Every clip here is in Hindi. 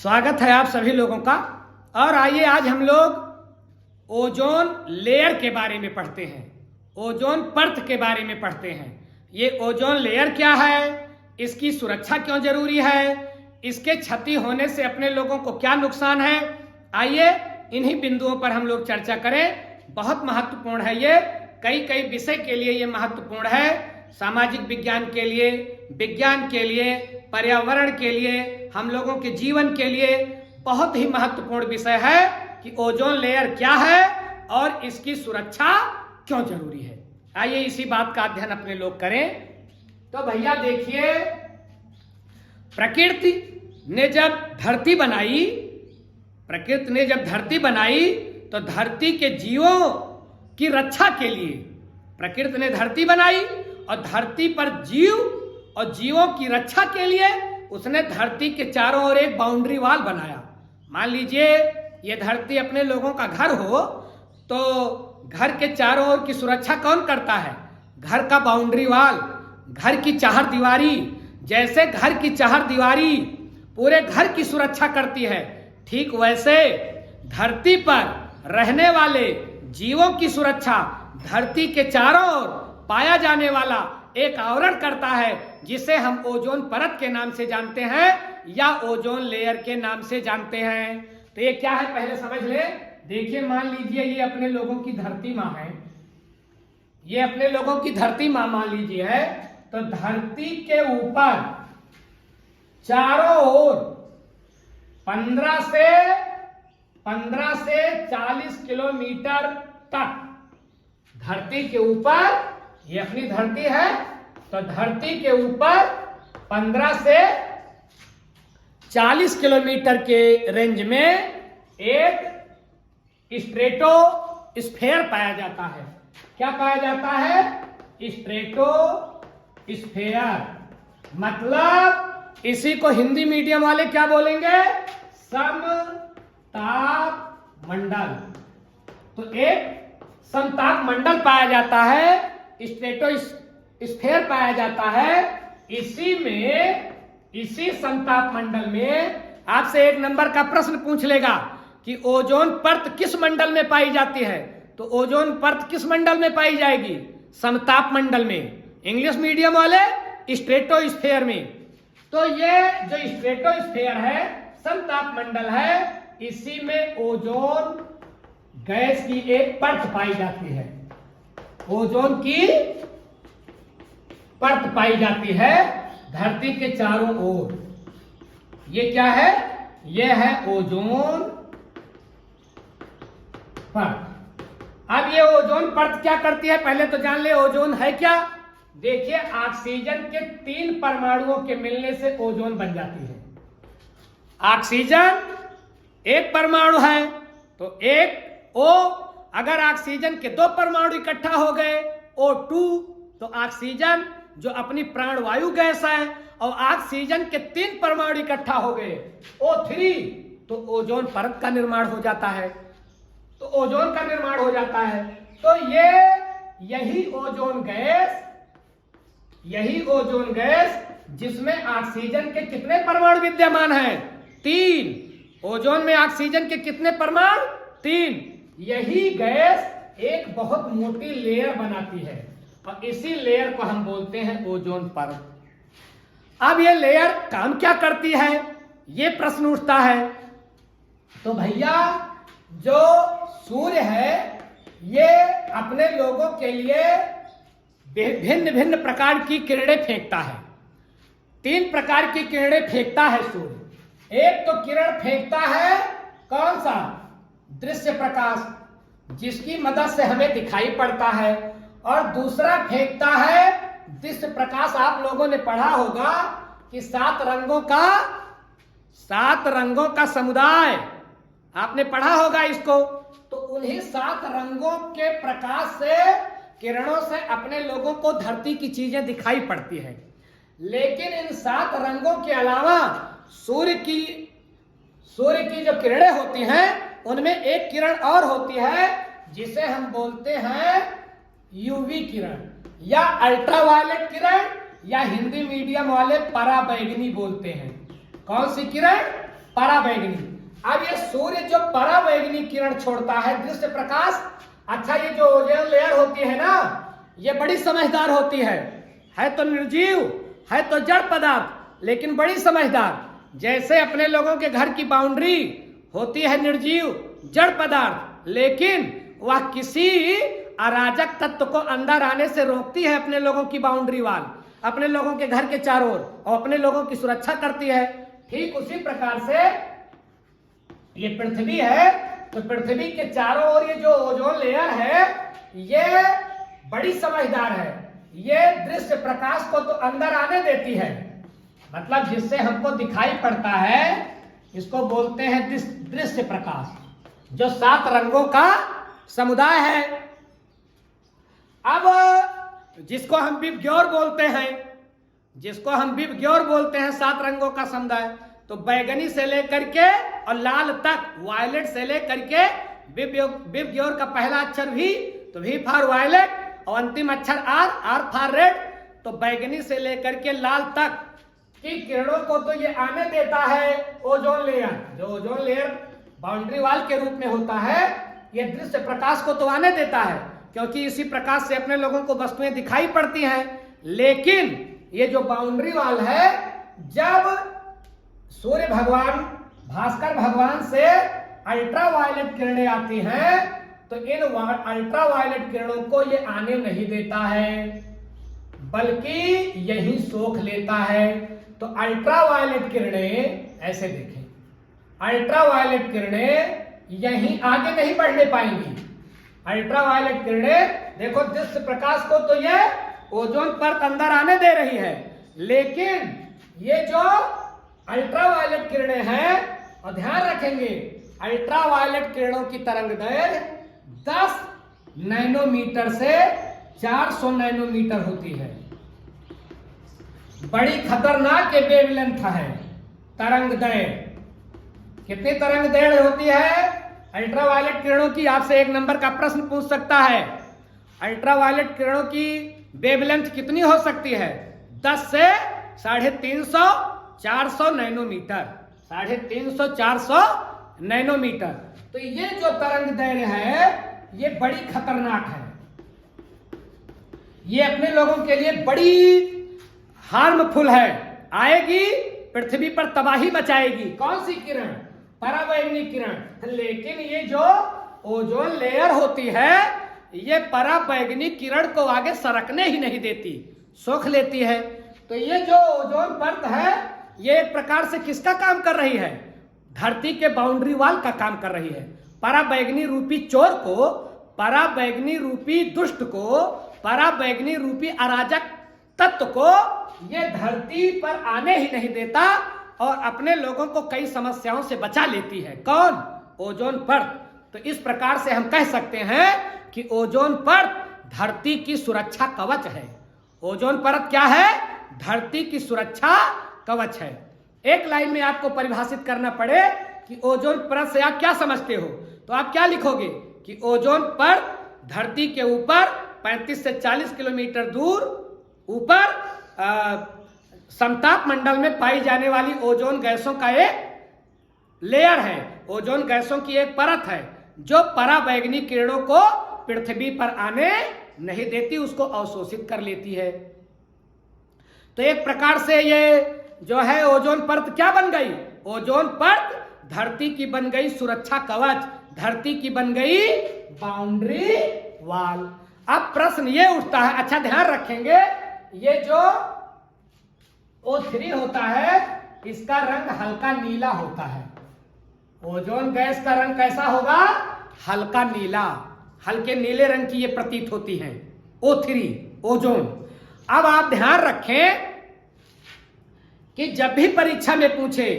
स्वागत है आप सभी लोगों का। और आइए आज हम लोग ओजोन लेयर के बारे में पढ़ते हैं, ओजोन परत के बारे में पढ़ते हैं। ये ओजोन लेयर क्या है, इसकी सुरक्षा क्यों जरूरी है, इसके क्षति होने से अपने लोगों को क्या नुकसान है, आइए इन्हीं बिंदुओं पर हम लोग चर्चा करें। बहुत महत्वपूर्ण है ये, कई विषय के लिए ये महत्वपूर्ण है, सामाजिक विज्ञान के लिए, विज्ञान के लिए, पर्यावरण के लिए, हम लोगों के जीवन के लिए बहुत ही महत्वपूर्ण विषय है कि ओजोन लेयर क्या है और इसकी सुरक्षा क्यों जरूरी है। आइए इसी बात का अध्ययन अपने लोग करें। तो भैया देखिए, प्रकृति ने जब धरती बनाई, प्रकृति ने जब धरती बनाई तो धरती के जीवों की रक्षा के लिए प्रकृति ने धरती बनाई और धरती पर जीव और जीवों की रक्षा के लिए उसने धरती के चारों ओर एक बाउंड्री वॉल बनाया। मान लीजिए ये धरती अपने लोगों का घर हो तो घर के चारों ओर की सुरक्षा कौन करता है? घर का बाउंड्री वॉल, घर की चार दीवारी। जैसे घर की चार दीवारी पूरे घर की सुरक्षा करती है, ठीक वैसे धरती पर रहने वाले जीवों की सुरक्षा धरती के चारों ओर पाया जाने वाला एक आवरण करता है, जिसे हम ओजोन परत के नाम से जानते हैं या ओजोन लेयर के नाम से जानते हैं। तो ये क्या है पहले समझ ले। देखिए मान लीजिए ये अपने लोगों की धरती माँ है, ये अपने लोगों की धरती माँ मान लीजिए है। तो धरती के ऊपर चारों ओर 15 से 40 किलोमीटर तक धरती के ऊपर, ये अपनी धरती है तो धरती के ऊपर 15 से 40 किलोमीटर के रेंज में एक स्ट्रेटोस्फेयर पाया जाता है। क्या पाया जाता है? स्ट्रेटोस्फेयर। मतलब इसी को हिंदी मीडियम वाले क्या बोलेंगे? समताप मंडल। तो एक समताप मंडल पाया जाता है, स्ट्रेटोस्फेयर पाया जाता है। इसी समताप मंडल में आपसे एक नंबर का प्रश्न पूछ लेगा कि ओजोन परत किस मंडल में पाई जाती है। तो ओजोन परत किस मंडल में पाई जाएगी? समताप मंडल में। इंग्लिश मीडियम वाले स्ट्रेटोस्फेयर में। तो ये जो स्ट्रेटोस्फेयर है, समताप मंडल है, इसी में ओजोन गैस की एक परत पाई जाती है, ओजोन की परत पाई जाती है धरती के चारों ओर। ये क्या है? ये है ओजोन परत। अब ये ओजोन परत क्या करती है पहले तो जान ले, ओजोन है क्या। देखिए ऑक्सीजन के 3 परमाणुओं के मिलने से ओजोन बन जाती है। ऑक्सीजन एक परमाणु है तो एक O, अगर ऑक्सीजन के 2 परमाणु इकट्ठा हो गए O2, तो ऑक्सीजन जो अपनी प्राणवायु गैस है, और ऑक्सीजन के 3 परमाणु इकट्ठा हो गए O3, तो ओजोन परत का निर्माण हो जाता है। तो ओजोन का निर्माण हो जाता है। तो यही ओजोन गैस जिसमें ऑक्सीजन के कितने परमाणु विद्यमान हैं? 3। ओजोन में ऑक्सीजन के कितने परमाणु? 3। यही गैस एक बहुत मोटी लेयर बनाती है और इसी लेयर को हम बोलते हैं ओजोन परत। अब ये लेयर काम क्या करती है, ये प्रश्न उठता है। तो भैया जो सूर्य है ये अपने लोगों के लिए भिन्न भिन्न प्रकार की किरणें फेंकता है। 3 प्रकार की किरणें फेंकता है सूर्य। एक तो किरण फेंकता है कौन सा? दृश्य प्रकाश, जिसकी मदद से हमें दिखाई पड़ता है। और दूसरा फेंकता है दृश्य प्रकाश। आप लोगों ने पढ़ा होगा कि 7 रंगों का समुदाय, आपने पढ़ा होगा इसको। तो उन्हीं 7 रंगों के प्रकाश से, किरणों से अपने लोगों को धरती की चीजें दिखाई पड़ती है। लेकिन इन 7 रंगों के अलावा सूर्य की जो किरणें होती हैं उनमें एक किरण और होती है जिसे हम बोलते हैं यूवी किरण या अल्ट्रावायलेट किरण, या हिंदी मीडियम वाले पराबैंगनी बोलते हैं। कौन सी किरण? पराबैंगनी। अब ये सूर्य जो पराबैंगनी किरण छोड़ता है, दृश्य प्रकाश, अच्छा ये जो ओजोन लेयर होती है ना, ये बड़ी समझदार होती है तो निर्जीव, है तो जड़ पदार्थ, लेकिन बड़ी समझदार। जैसे अपने लोगों के घर की बाउंड्री होती है निर्जीव जड़ पदार्थ, लेकिन वह किसी अराजक तत्व को अंदर आने से रोकती है। अपने लोगों की बाउंड्री वाल अपने लोगों के घर के चारों ओर और अपने लोगों की सुरक्षा करती है। ठीक उसी प्रकार से ये पृथ्वी है, तो पृथ्वी के चारों ओर ये जो ओजोन लेयर है ये बड़ी समझदार है। ये दृश्य प्रकाश को तो अंदर आने देती है, मतलब जिससे हमको दिखाई पड़ता है, इसको बोलते हैं दृश्य प्रकाश, जो 7 रंगों का समुदाय है। अब जिसको हम विबग्योर बोलते हैं, 7 रंगों का समुदाय, तो बैगनी से लेकर के और लाल तक, वायलेट से लेकर के विबग्योर का पहला अक्षर भी, तो वी फॉर वायलेट, और अंतिम अक्षर आर फॉर रेड। तो बैगनी से लेकर के लाल तक की किरणों को तो ये आने देता है ओजोन लेयर। जो ओजोन लेयर बाउंड्री वाल के रूप में होता है, ये दृश्य प्रकाश को तो आने देता है, क्योंकि इसी प्रकाश से अपने लोगों को वस्तुएं दिखाई पड़ती हैं। लेकिन ये जो बाउंड्री वाल है, जब सूर्य भगवान, भास्कर भगवान से अल्ट्रावायलेट किरणें आती हैं, तो इन अल्ट्रावायलेट किरणों को ये आने नहीं देता है, बल्कि यही सोख लेता है। तो अल्ट्रावायलेट किरणें ऐसे देखें, अल्ट्रावायलेट किरणें यहीं आगे नहीं बढ़ने पाएंगी। अल्ट्रावायलेट किरणें देखो, दृश्य प्रकाश को तो ये ओजोन परत अंदर आने दे रही है, लेकिन ये जो अल्ट्रावायलेट किरणें हैं, और ध्यान रखेंगे अल्ट्रावायलेट किरणों की तरंगदैर्घ्य 10 नैनोमीटर से 400 नैनोमीटर होती है। बड़ी खतरनाक ये वेवलेंथ है तरंगदैर्घ्य। कितनी तरंगदैर्घ्य होती है अल्ट्रावायलेट किरणों की? आपसे 1 नंबर का प्रश्न पूछ सकता है, अल्ट्रावायलेट किरणों की वेवलेंथ कितनी हो सकती है? 10 से 350 400 नैनोमीटर, 350 400 नैनोमीटर। तो ये जो तरंगदैर्घ्य है ये बड़ी खतरनाक है, ये अपने लोगों के लिए बड़ी हार्मफुल है, आएगी पृथ्वी पर तबाही मचाएगी। कौन सी किरण? पराबैंगनी किरण। लेकिन ये जो ओजोन लेयर होती है, ये पराबैंगनी किरण को आगे सरकने ही नहीं देती, सोख लेती है। तो ये जो ओजोन परत है, ये एक प्रकार से किसका काम कर रही है? धरती के बाउंड्री वाल का काम कर रही है। पराबैंगनी रूपी चोर को, पराबैंगनी रूपी दुष्ट को, पराबैंगनी रूपी अराजक तत्व को ये धरती पर आने ही नहीं देता और अपने लोगों को कई समस्याओं से बचा लेती है। कौन? ओजोन परत। तो इस प्रकार से हम कह सकते हैं कि ओजोन परत धरती की सुरक्षा कवच है। ओजोन परत क्या है? धरती की सुरक्षा कवच है। एक लाइन में आपको परिभाषित करना पड़े कि ओजोन परत से आप क्या समझते हो, तो आप क्या लिखोगे कि ओजोन परत धरती के ऊपर 35 से 40 किलोमीटर दूर ऊपर समताप मंडल में पाई जाने वाली ओजोन गैसों का एक लेयर है। ओजोन गैसों की एक परत है जो पराबैंगनी किरणों को पृथ्वी पर आने नहीं देती, उसको अवशोषित कर लेती है। तो एक प्रकार से ये जो है ओजोन परत क्या बन गई? ओजोन परत धरती की बन गई सुरक्षा कवच, धरती की बन गई बाउंड्री वाल। अब प्रश्न ये उठता है, अच्छा ध्यान रखेंगे, ये जो O3 होता है इसका रंग हल्का नीला होता है। ओजोन गैस का रंग कैसा होगा? हल्का नीला, हल्के नीले रंग की ये प्रतीत होती है O3 ओजोन। अब आप ध्यान रखें कि जब भी परीक्षा में पूछे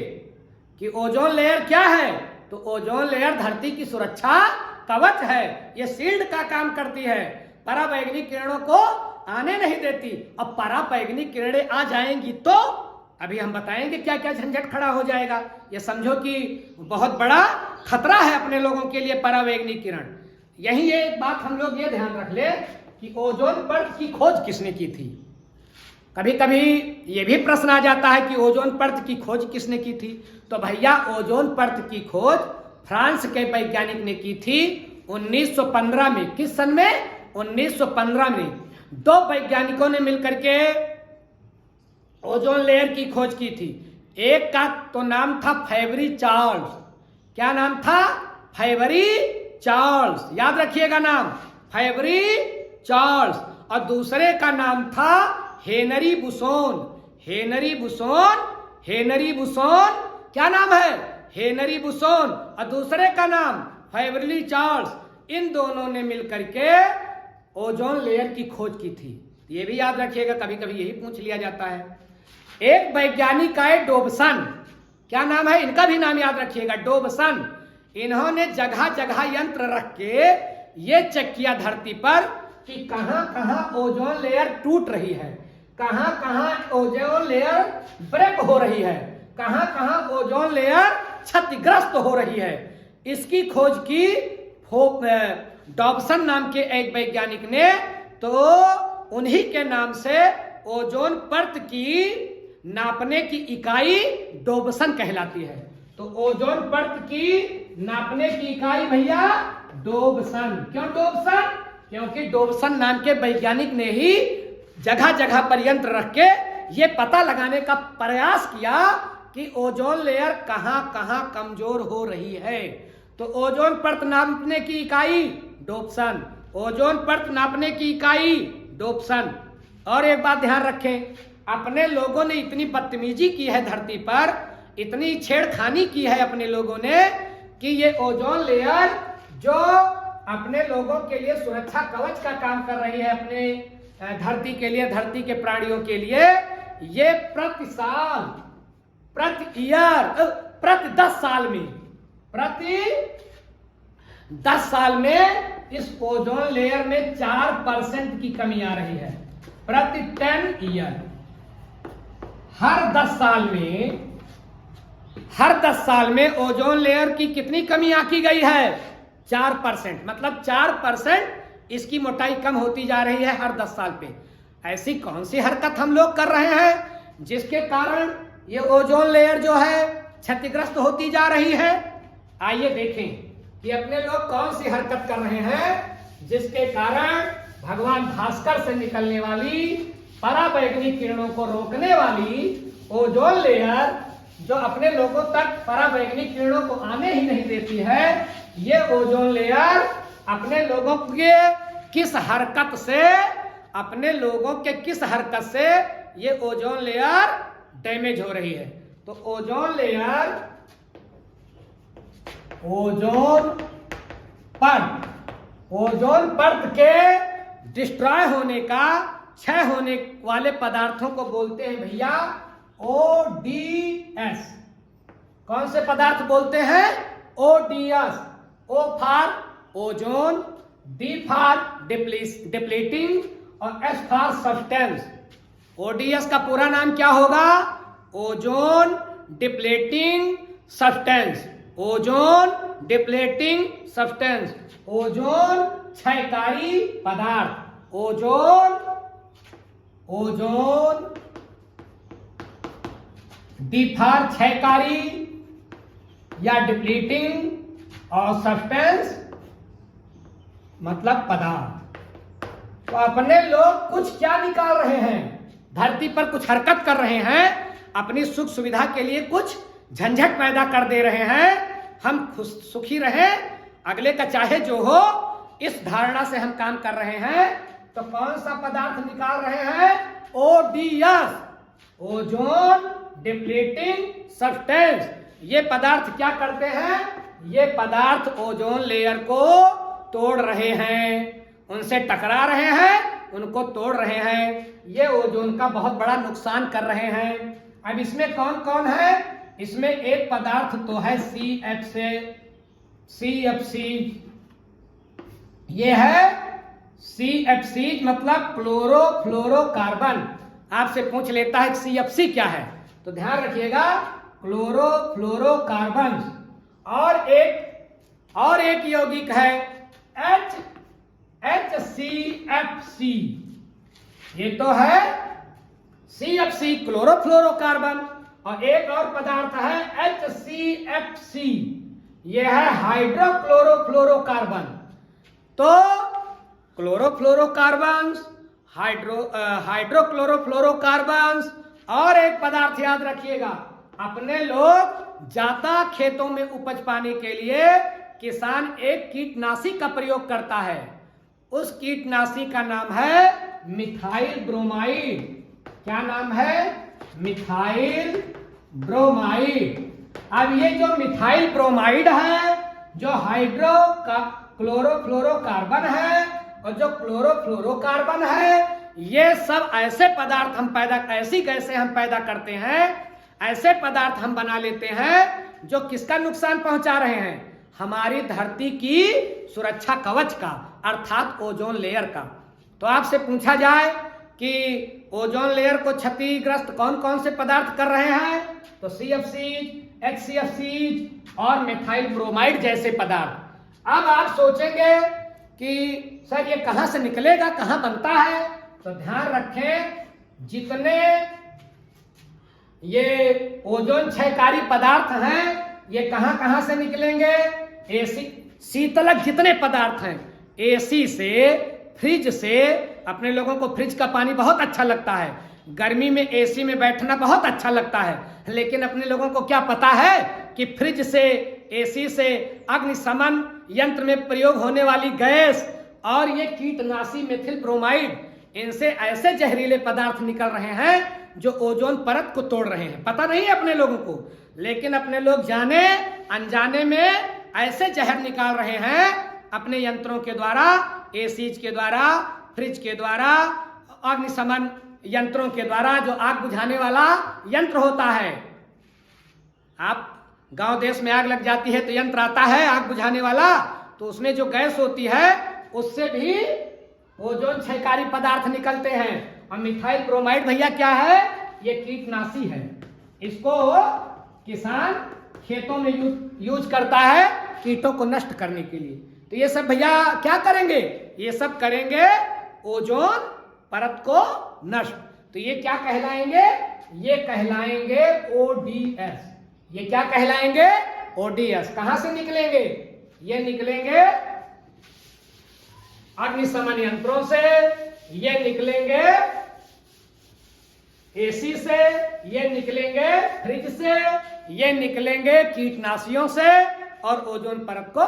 कि ओजोन लेयर क्या है, तो ओजोन लेयर धरती की सुरक्षा कवच है, ये शील्ड का काम करती है, पराबैंगनी किरणों को आने नहीं देती। अब पराबैंगनी किरणें आ जाएंगी तो अभी हम बताएंगे क्या क्या झंझट खड़ा हो जाएगा। ये समझो कि बहुत बड़ा खतरा है अपने लोगों के लिए पराबैंगनी किरण। यही एक बात हम लोग ये ध्यान रख ले कि ओजोन परत की खोज किसने की थी। कभी कभी ये भी प्रश्न आ जाता है कि ओजोन परत की खोज किसने की थी। तो भैया ओजोन परत की खोज फ्रांस के वैज्ञानिक ने की थी 1915 में। किस सन में? 1915 में। दो वैज्ञानिकों ने मिलकर के ओजोन लेयर की खोज की थी। एक का तो नाम था फेबरी चार्ल्स। क्या नाम था? फेबरी चार्ल्स। याद रखिएगा नाम, फेबरी चार्ल्स। और दूसरे का नाम था Henri Buisson. Henri Buisson, Henri Buisson. क्या नाम है? Henri Buisson. और दूसरे का नाम फेबरी चार्ल्स। इन दोनों ने मिलकर के ओजोन लेयर की खोज की थी। ये भी याद रखिएगा, कभी कभी यही पूछ लिया जाता है। एक वैज्ञानिक आए डोबसन। क्या नाम है? इनका भी नाम याद रखिएगा, डोबसन। इन्होंने जगह जगह यंत्र रख के ये चेक किया धरती पर कि कहां कहां ओजोन लेयर टूट रही है, कहां कहां ओजोन लेयर ब्रेक हो रही है, कहां कहां ओजोन लेयर क्षतिग्रस्त हो रही है। इसकी खोज की डॉबसन नाम के एक वैज्ञानिक ने। तो उन्हीं के नाम से ओजोन परत की नापने की इकाई डोबसन कहलाती है। तो ओजोन परत की नापने की इकाई भैया डोबसन। क्यों डोबसन? क्योंकि डोबसन नाम के वैज्ञानिक ने ही जगह जगह पर यंत्र रख के ये पता लगाने का प्रयास किया कि ओजोन लेयर कहां कहां कमजोर हो रही है। तो ओजोन परत नापने की इकाई डोबसन, ओजोन परत नापने की इकाई डोबसन। और एक बात ध्यान रखें, अपने लोगों ने इतनी बदतमीजी की है धरती पर, इतनी छेड़खानी की है अपने लोगों ने कि ये ओजोन लेयर जो अपने लोगों के लिए सुरक्षा कवच का काम कर रही है, अपने धरती के लिए, धरती के प्राणियों के लिए, ये प्रति साल, प्रति ईयर, प्रति 10 साल में, प्रति 10 साल में इस ओजोन लेयर में 4% की कमी आ रही है। प्रति 10 ईयर, हर 10 साल में, हर 10 साल में ओजोन लेयर की कितनी कमी आकी गई है? 4%। मतलब 4% इसकी मोटाई कम होती जा रही है हर 10 साल पे। ऐसी कौन सी हरकत हम लोग कर रहे हैं जिसके कारण ये ओजोन लेयर जो है क्षतिग्रस्त होती जा रही है? आइए देखें कि अपने लोग कौन सी हरकत कर रहे हैं जिसके कारण भगवान भास्कर से निकलने वाली पराबैंगनी किरणों को रोकने वाली ओजोन लेयर, जो अपने लोगों तक पराबैंगनी किरणों को आने ही नहीं देती है, ये ओजोन लेयर अपने लोगों के किस हरकत से, अपने लोगों के किस हरकत से ये ओजोन लेयर डैमेज हो रही है। तो ओजोन लेयर, ओजोन परत, ओजोन परत के डिस्ट्रॉय होने का, क्षय होने वाले पदार्थों को बोलते हैं भैया ओडीएस। कौन से पदार्थ बोलते हैं? ODS. O for ozone, D for depleting और एस फॉर सब्सटेंस। ओडीएस का पूरा नाम क्या होगा? Ozone depleting substance. Ozone depleting substance, ozone क्षयकारी पदार्थ। ओजोन, ओजोन डी फॉर क्षयकारी या डिप्लीटिंग और सब्सटेंस मतलब पदार्थ। तो अपने लोग कुछ क्या निकाल रहे हैं? धरती पर कुछ हरकत कर रहे हैं, अपनी सुख सुविधा के लिए कुछ झंझट पैदा कर दे रहे हैं। हम खुश सुखी रहें, अगले का चाहे जो हो, इस धारणा से हम काम कर रहे हैं। तो कौन सा पदार्थ निकाल रहे हैं? ODS, ozone depleting substance. ये पदार्थ क्या करते हैं? ये पदार्थ ओजोन लेयर को तोड़ रहे हैं, उनसे टकरा रहे हैं, उनको तोड़ रहे हैं। ये ओजोन का बहुत बड़ा नुकसान कर रहे हैं। अब इसमें कौन कौन है? इसमें एक पदार्थ तो है CFC। ये है CFC मतलब क्लोरोफ्लोरोकार्बन। आपसे पूछ लेता है CFC क्या है, तो ध्यान रखिएगा, क्लोरोफ्लोरोकार्बन। और एक यौगिक है HCFC। ये तो है CFC क्लोरोफ्लोरोकार्बन, और एक और पदार्थ है HCFC, यह है हाइड्रोक्लोरोफ्लोरोकार्बन। तो क्लोरोफ्लोरोकार्बन्स, हाइड्रोक्लोरोफ्लोरोकार्बन्स, और एक पदार्थ याद रखिएगा, अपने लोग जाता खेतों में उपज पाने के लिए किसान एक कीटनाशी का प्रयोग करता है। उस कीटनाशी का नाम है मिथाइल ब्रोमाइड। क्या नाम है? Methyl bromide. अब ये जो मिथाइल ब्रोमाइड है, जो हाइड्रो क्लोरोफ्लोरोकार्बन है और जो क्लोरोफ्लोरोकार्बन है, ये सब ऐसे पदार्थ हम ऐसी गैसें हम पैदा करते हैं, ऐसे पदार्थ हम बना लेते हैं जो किसका नुकसान पहुंचा रहे हैं? हमारी धरती की सुरक्षा कवच का, अर्थात ओजोन लेयर का। तो आपसे पूछा जाए कि ओजोन लेयर को क्षतिग्रस्त कौन कौन से पदार्थ कर रहे हैं, तो CFC, HCFC और मिथाइल ब्रोमाइड जैसे पदार्थ। अब आप सोचेंगे कि सर ये कहां से निकलेगा, कहां बनता है? तो ध्यान रखें, जितने ये ओजोन क्षयकारी पदार्थ हैं, ये कहां कहां से निकलेंगे? शीतलक जितने पदार्थ हैं, AC से, फ्रिज से। अपने लोगों को फ्रिज का पानी बहुत अच्छा लगता है, गर्मी में AC में बैठना बहुत अच्छा लगता है, लेकिन अपने लोगों को क्या पता है कि फ्रिज से, AC से, अग्निशमन यंत्र में प्रयोग होने वाली गैस और ये कीटनाशी मिथिल ब्रोमाइड, इनसे ऐसे जहरीले पदार्थ निकल रहे हैं जो ओजोन परत को तोड़ रहे हैं। पता नहीं है अपने लोगों को, लेकिन अपने लोग जाने अनजाने में ऐसे जहर निकाल रहे हैं अपने यंत्रों के द्वारा, ACs के द्वारा, फ्रिज के द्वारा, अग्निशमन यंत्रों के द्वारा, जो आग बुझाने वाला यंत्र होता है। आप गांव देश में आग लग जाती है तो यंत्र आता है आग बुझाने वाला, तो उसमें जो गैस होती है उससे भी ओजोन क्षयकारी पदार्थ निकलते हैं। और मिथाइल ब्रोमाइड भैया क्या है? ये कीटनाशी है। इसको किसान खेतों में यूज करता है कीटों को नष्ट करने के लिए। तो ये सब भैया क्या करेंगे? ये सब करेंगे ओजोन परत को नष्ट। तो ये क्या कहलाएंगे? ये कहलाएंगे ODS। ये क्या कहलाएंगे? ODS। कहां से निकलेंगे? ये निकलेंगे अग्निशमन यंत्रों से, ये निकलेंगे AC से, ये निकलेंगे फ्रिज से, ये निकलेंगे कीटनाशियों से, और ओजोन परत को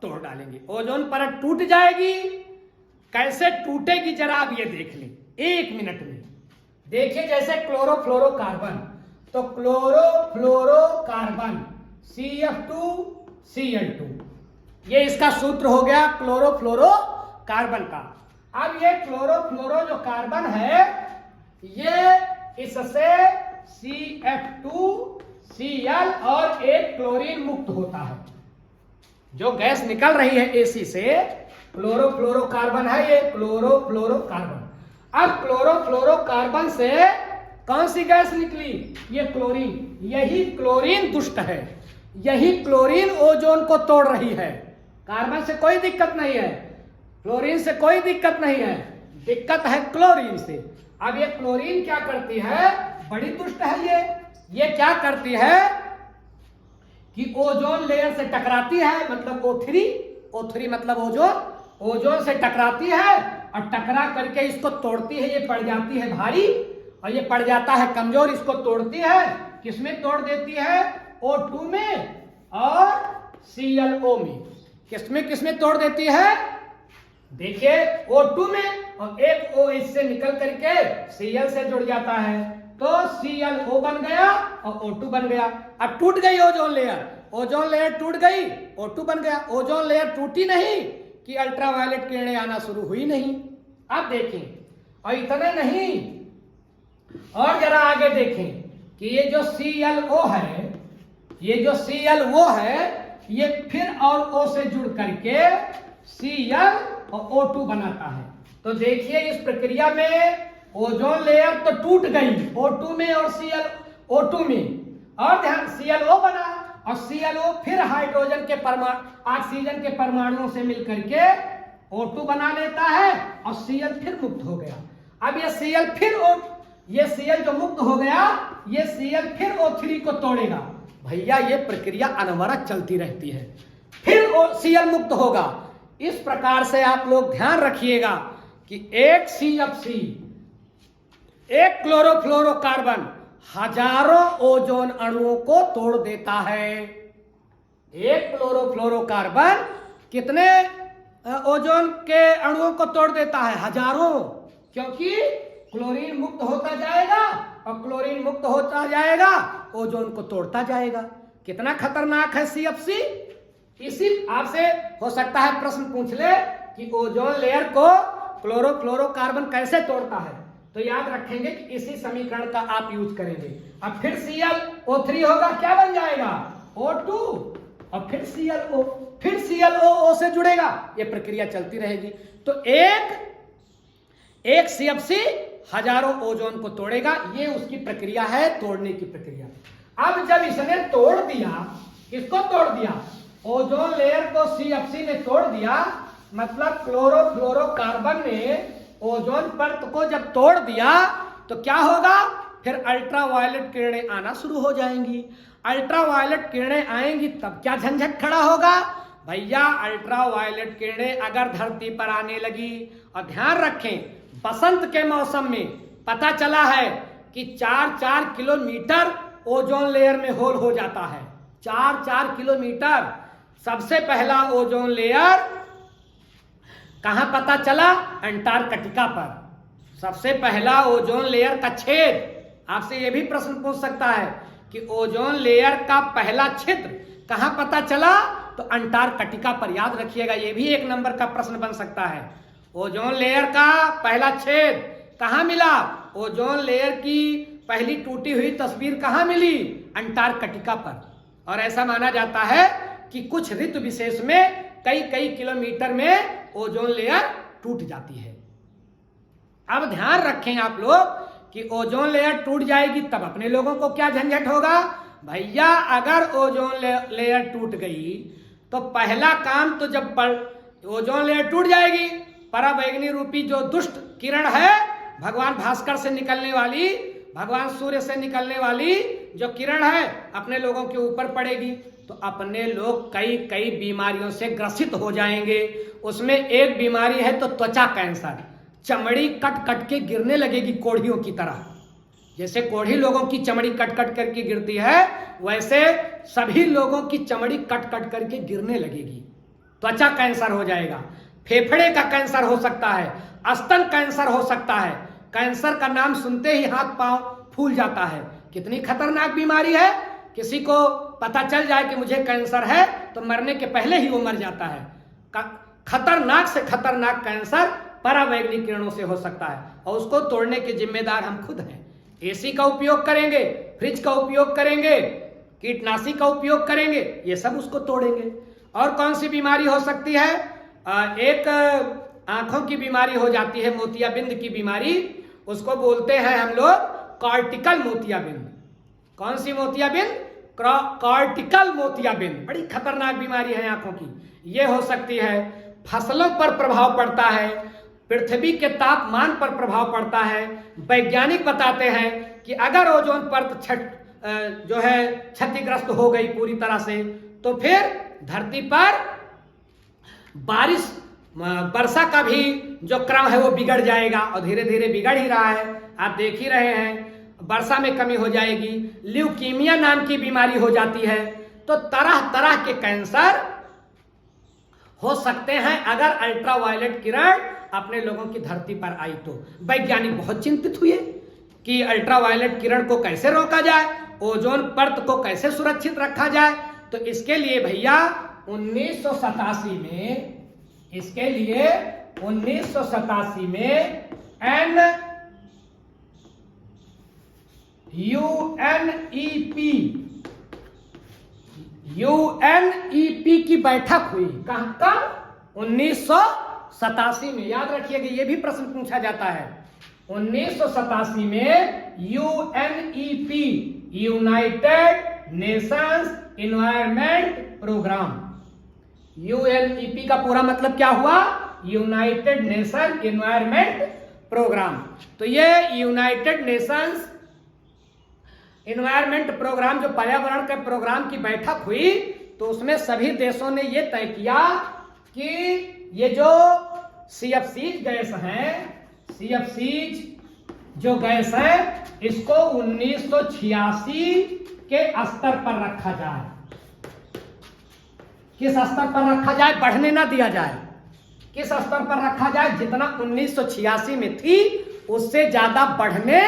तोड़ डालेंगे। ओजोन परत टूट जाएगी। कैसे टूटेगी जरा आप ये देख लें 1 मिनट में। देखिए जैसे क्लोरोफ्लोरोकार्बन, तो क्लोरोफ्लोरोकार्बन CF2Cl2, ये इसका सूत्र हो गया क्लोरोफ्लोरोकार्बन का। अब ये क्लोरोफ्लोरो जो कार्बन है, ये इससे CF2Cl और एक क्लोरीन मुक्त होता है। जो गैस निकल रही है AC से, क्लोरोफ्लोरोकार्बन है, ये क्लोरोफ्लोरोकार्बन। अब क्लोरोफ्लोरोकार्बन से कौन सी गैस निकली? ये क्लोरीन। यही क्लोरीन दुष्ट है, यही क्लोरीन ओजोन को तोड़ रही है। कार्बन से कोई दिक्कत नहीं है, क्लोरीन से कोई दिक्कत नहीं है, दिक्कत है क्लोरीन से। अब ये क्लोरीन क्या करती है? बड़ी दुष्ट है ये क्या करती है कि ओजोन लेयर से टकराती है, मतलब O3 मतलब ओजोन से टकराती है, और टकरा करके इसको तोड़ती है। ये पड़ जाती है भारी और ये पड़ जाता है कमजोर। इसको तोड़ती है, किसमें तोड़ देती है? O2 में और ClO में। किसमें तोड़ देती है? देखिए O2 में, और एक O इससे निकल करके Cl से जुड़ जाता है, तो ClO बन गया और O2 बन गया। अब टूट गई ओजोन लेयर टूट गई, O2 बन गया। ओजोन लेयर टूटी नहीं कि अल्ट्रावायलेट किरणें आना शुरू हुई नहीं। अब देखें, और इतने नहीं, और जरा आगे देखें कि ये जो ClO है, ये फिर और O से जुड़ करके Cl और O2 बनाता है। तो देखिए इस प्रक्रिया में ओजोन लेयर तो टूट गई O2 में और O2 में, और ध्यान ClO बना, और ClO फिर हाइड्रोजन के ऑक्सीजन के परमाणुओं से मिलकर के O2 बना लेता है, और Cl फिर मुक्त हो गया। अब ये Cl फिर ये Cl जो मुक्त हो गया, ये Cl फिर O3 को तोड़ेगा। भैया ये प्रक्रिया अनवरत चलती रहती है, फिर Cl मुक्त होगा। इस प्रकार से आप लोग ध्यान रखिएगा कि एक CFC, एक क्लोरोफ्लोरोकार्बन हजारों ओजोन अणुओं को तोड़ देता है। एक क्लोरोफ्लोरोकार्बन कितने ओजोन के अणुओं को तोड़ देता है? हजारों, क्योंकि क्लोरीन मुक्त होता जाएगा और क्लोरीन मुक्त होता जाएगा, ओजोन को तोड़ता जाएगा। कितना खतरनाक है CFC। इसी आपसे हो सकता है प्रश्न पूछ ले कि ओजोन लेयर को क्लोरोफ्लोरोकार्बन कैसे तोड़ता है, तो याद रखेंगे कि इसी समीकरण का आप यूज करेंगे। अब फिर ClO3 होगा, क्या बन जाएगा? O2, और फिर ClO, फिर ClO से जुड़ेगा। ये प्रक्रिया चलती रहेगी। तो एक CFC हजारों ओजोन को तोड़ेगा, ये उसकी प्रक्रिया है, तोड़ने की प्रक्रिया। अब जब इसने तोड़ दिया, किसको तोड़ दिया? ओजोन लेयर को CFC ने तोड़ दिया, मतलब क्लोरोफ्लोरोकार्बन ने ओजोन परत को जब तोड़ दिया तो क्या होगा? फिर अल्ट्रावायलेट किरणें आना शुरू हो जाएंगी। अल्ट्रावायलेट किरणें आएंगी तब क्या झंझट खड़ा होगा? भैया अल्ट्रावायलेट किरणें अगर धरती पर आने लगी, और ध्यान रखें बसंत के मौसम में पता चला है कि 4-4 किलोमीटर ओजोन लेयर में होल हो जाता है। 4-4 किलोमीटर। सबसे पहला ओजोन लेयर कहां पता चला? अंटार्कटिका पर। सबसे पहला ओजोन लेयर का छेद। आपसे यह भी प्रश्न पूछ सकता है कि ओजोन लेयर का पहला छिद्र कहां पता चला? तो अंटार्कटिका पर। याद रखिएगा, यह भी एक नंबर का प्रश्न बन सकता है। ओजोन लेयर का पहला छेद कहां मिला? ओजोन लेयर की पहली टूटी हुई तस्वीर कहां मिली? अंटार्कटिका पर। और ऐसा माना जाता है कि कुछ ऋतु विशेष में कई किलोमीटर में ओजोन लेयर टूट जाती है। अब ध्यान रखें आप लोग कि ओजोन लेयर टूट जाएगी तब अपने लोगों को क्या झंझट होगा? भैया अगर ओजोन लेयर टूट गई तो पहला काम तो जब ओजोन लेयर टूट जाएगी, पराबैंगनी रूपी जो दुष्ट किरण है, भगवान भास्कर से निकलने वाली, भगवान सूर्य से निकलने वाली जो किरण है अपने लोगों के ऊपर पड़ेगी, तो अपने लोग कई बीमारियों से ग्रसित हो जाएंगे। उसमें एक बीमारी है तो त्वचा कैंसर। चमड़ी कट के गिरने लगेगी कोढ़ियों की तरह। जैसे कोढ़ी लोगों की चमड़ी कट करके गिरती है, वैसे सभी लोगों की चमड़ी कट करके गिरने लगेगी। त्वचा कैंसर हो जाएगा, फेफड़े का कैंसर हो सकता है, स्तन कैंसर हो सकता है। कैंसर का नाम सुनते ही हाथ पांव फूल जाता है। कितनी खतरनाक बीमारी है। किसी को पता चल जाए कि मुझे कैंसर है तो मरने के पहले ही वो मर जाता है। खतरनाक से खतरनाक कैंसर पराबैंगनी किरणों से हो सकता है, और उसको तोड़ने के जिम्मेदार हम खुद हैं। एसी का उपयोग करेंगे, फ्रिज का उपयोग करेंगे, कीटनाशी का उपयोग करेंगे, ये सब उसको तोड़ेंगे। और कौन सी बीमारी हो सकती है? एक आंखों की बीमारी हो जाती है, मोतियाबिंद की बीमारी। उसको बोलते हैं हम लोग कॉर्टिकल मोतियाबिंद। कौन सी मोतियाबिंद? कॉर्टिकल मोतियाबिंद। बड़ी खतरनाक बीमारी है आंखों की। ये हो सकती है। फसलों पर प्रभाव पड़ता है, पृथ्वी के तापमान पर प्रभाव पड़ता है। वैज्ञानिक बताते हैं कि अगर ओजोन परत जो है क्षतिग्रस्त हो गई पूरी तरह से, तो फिर धरती पर वर्षा का भी जो क्रम है वो बिगड़ जाएगा, और धीरे धीरे बिगड़ ही रहा है। आप देख ही रहे हैं, वर्षा में कमी हो जाएगी। ल्यूकीमिया नाम की बीमारी हो जाती है। तो तरह तरह के कैंसर हो सकते हैं अगर अल्ट्रावायलेट किरण अपने लोगों की धरती पर आई तो। वैज्ञानिक बहुत चिंतित हुए कि अल्ट्रावायलेट किरण को कैसे रोका जाए, ओजोन परत को कैसे सुरक्षित रखा जाए। तो इसके लिए भैया 1987 में, इसके लिए 1987 में यूएनईपी की बैठक हुई। कहां का? 1987 में। याद रखिएगा, ये भी प्रश्न पूछा जाता है। 1987 में UNEP, United Nations environment programme. UNEP का पूरा मतलब क्या हुआ? United Nation environment programme. तो ये यूनाइटेड नेशंस इन्वायरमेंट प्रोग्राम, जो पर्यावरण के प्रोग्राम की बैठक हुई, तो उसमें सभी देशों ने ये तय किया कि ये जो CFCs गैस हैं, CFCs जो गैस है, इसको 1986 के स्तर पर रखा जाए। किस स्तर पर रखा जाए? बढ़ने ना दिया जाए। किस स्तर पर रखा जाए? जितना 1986 में थी उससे ज्यादा बढ़ने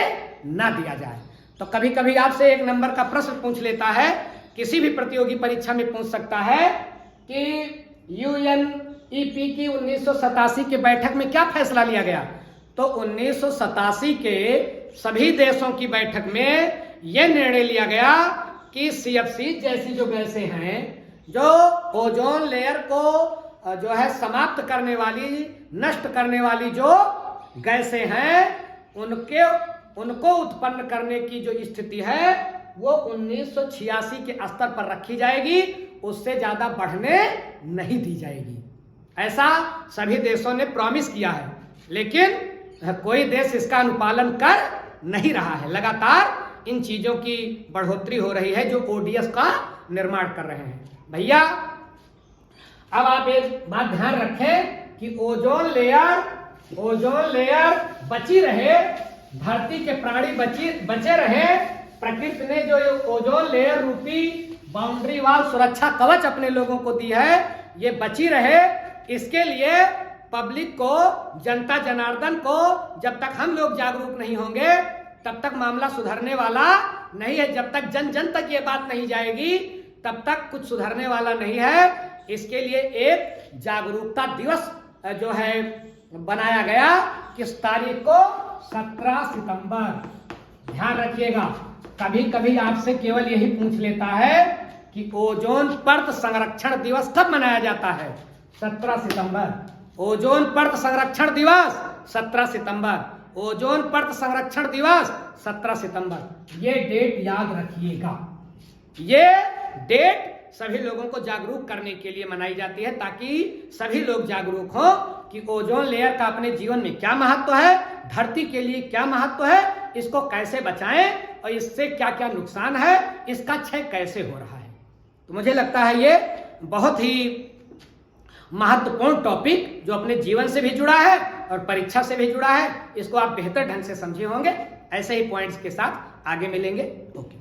ना दिया जाए। तो कभी कभी आपसे एक नंबर का प्रश्न पूछ लेता है, किसी भी प्रतियोगी परीक्षा में पूछ सकता है कि UNEP की 1987 की बैठक में क्या फैसला लिया गया? तो 1987 के सभी देशों की बैठक में यह निर्णय लिया गया कि CFC जैसी जो गैसें हैं, जो ओजोन लेयर को जो है समाप्त करने वाली, नष्ट करने वाली जो गैसें हैं, उनको उत्पन्न करने की जो स्थिति है वो 1986 के स्तर पर रखी जाएगी, उससे ज्यादा बढ़ने नहीं दी जाएगी। ऐसा सभी देशों ने प्रॉमिस किया है, लेकिन कोई देश इसका अनुपालन कर नहीं रहा है। लगातार इन चीजों की बढ़ोतरी हो रही है जो ODS का निर्माण कर रहे हैं। भैया अब आप एक बात ध्यान रखें कि ओजोन लेयर बची रहे, धरती के प्राणी बचे रहे, प्रकृति ने जो ओजोन लेयर रूपी बाउंड्री वाल सुरक्षा कवच अपने लोगों को दी है, ये बची रहे। इसके लिए पब्लिक को, जनता जनार्दन को, जब तक हम लोग जागरूक नहीं होंगे तब तक मामला सुधरने वाला नहीं है। जब तक जन जन तक ये बात नहीं जाएगी तब तक कुछ सुधरने वाला नहीं है। इसके लिए एक जागरूकता दिवस जो है बनाया गया। किस तारीख को? 17 सितंबर। ध्यान रखिएगा, कभी कभी आपसे केवल यही पूछ लेता है कि ओजोन परत संरक्षण दिवस कब मनाया जाता है? 17 सितंबर। ओजोन परत संरक्षण दिवस 17 सितंबर। ओजोन परत संरक्षण दिवस 17 सितंबर। ये डेट याद रखिएगा। ये डेट सभी लोगों को जागरूक करने के लिए मनाई जाती है, ताकि सभी लोग जागरूक हो कि ओजोन लेयर का अपने जीवन में क्या महत्व है, धरती के लिए क्या महत्व है, इसको कैसे बचाएं और इससे क्या क्या नुकसान है, इसका क्षय कैसे हो रहा है। तो मुझे लगता है ये बहुत ही महत्वपूर्ण टॉपिक जो अपने जीवन से भी जुड़ा है और परीक्षा से भी जुड़ा है, इसको आप बेहतर ढंग से समझे होंगे। ऐसे ही पॉइंट्स के साथ आगे मिलेंगे। ओके।